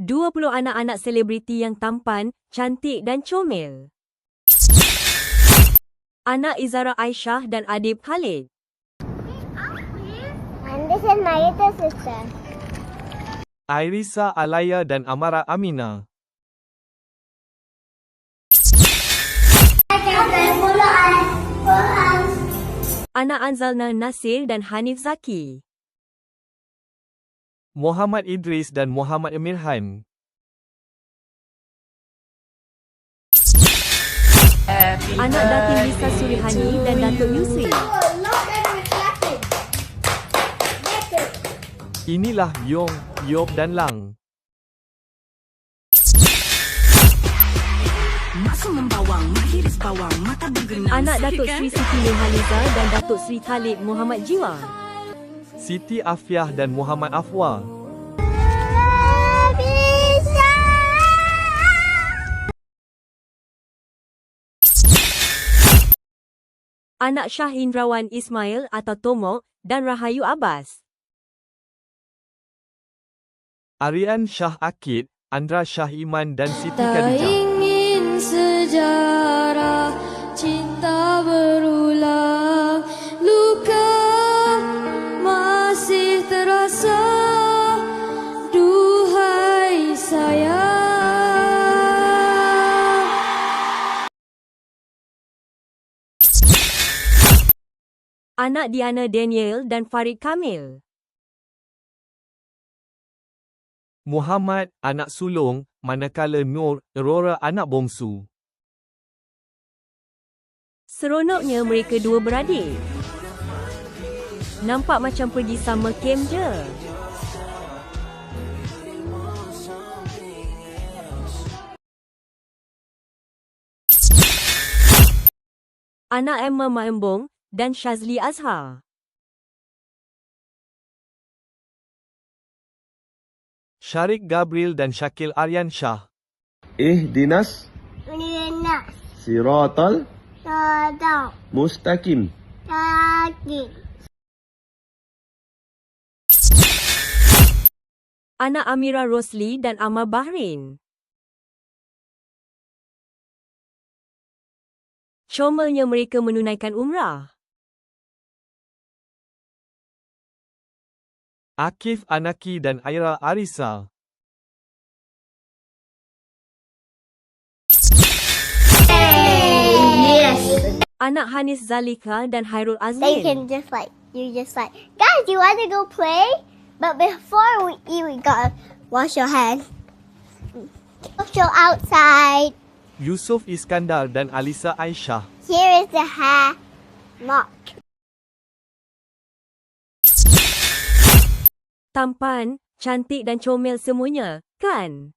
20 anak-anak selebriti yang tampan, cantik dan comel. Anak Izara Aisyah dan Adib Khalid. And this is my little sister. Irisa Alaya dan Amara Amina. Anak Anzalna Nasir dan Hanif Zaki. Muhammad Idris dan Muhammad Mirhan. Anak Datin Lisa Surihani dan Datuk Yusri. Inilah Yong, Yop dan Lang. Anak Datuk Sri Siti Nurhaliza dan Datuk Sri Khalid Muhammad Jiwa. Siti Afiah dan Muhammad Afwa. Anak Shah Indrawan Ismail atau Tomok dan Rahayu Abbas. Aryan Shah Akid, Andra Shah Iman dan Siti Tak Khadijah. ingin sejarah cinta berulang, luka masih terasa, duhai sayang. Anak Diana Daniel dan Farid Kamil. Muhammad, anak sulung, manakala Nur, Aurora anak bongsu. Seronoknya mereka dua beradik. Nampak macam pergi summer camp je. Anak Emma Maembong dan Shazli Azhar. Syarik Gabriel dan Syakil Aryan Shah. Ihdinas Lina. siratal Tadam. mustaqim. Tadi. Anak Amira Rosli dan Amar Bahrain. Comelnya mereka menunaikan umrah. Akif Anaki dan Aira Arisa. Yes. Anak Hanis Zalika dan Hairul They Azmin. can just like, guys, you want to go play? But before we eat, we gotta wash your hands. Go outside. Yusuf Iskandar dan Alisa Aisyah. Here is the hair mark. Tampan, cantik dan comel semuanya, kan?